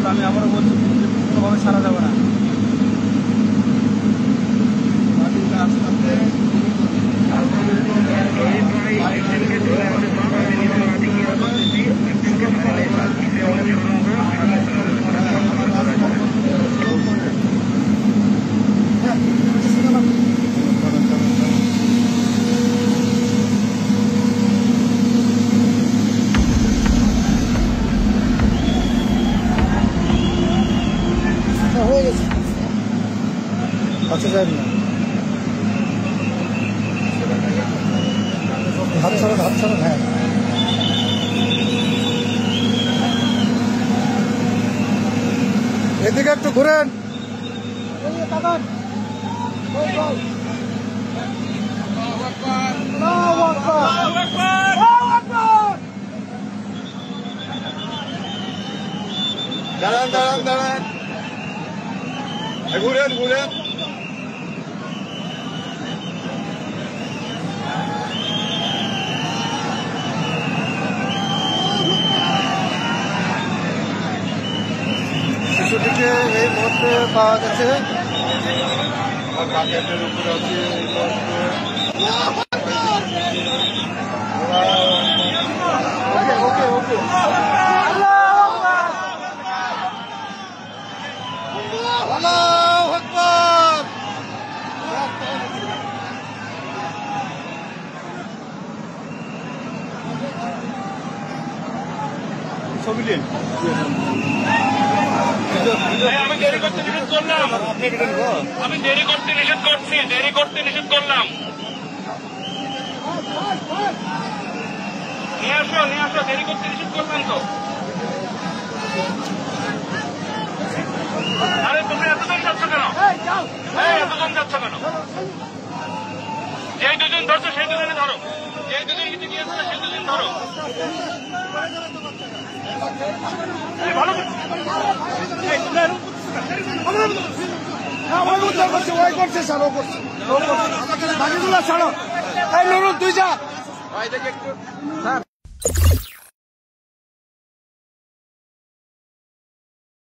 আমি আবারও বলছি কোনোভাবে ছাড়া যাবে না। হয়ে গেছে আচ্ছা যাই না হাত ছাড়ান হ্যাঁ এদিকে একটু ঘুরেন দাঁড়ান ঘুরেন শিশুটিকে এই মুহূর্তে পাওয়া গেছে বাকেটের উপরে আছে ওকে ছবি দিন। আমি দেরি করতে নিষেধ করলাম। দেরি করতে নিষেধ করলাম। নিয়ে আসো দেরি করতে নিষেধ করলাম তো। আরে তুমি এতজন যাচ্ছ কেন? এতজন যাচ্ছ কেন? যেই দুজন ধরছো সেই দুজনে ধরো। যেই দুজন কিছু গিয়েছে সেই দুজন ধরো। ভালো করছে স্যার ও করছে বাকিগুলো ছাড়ো তুই যা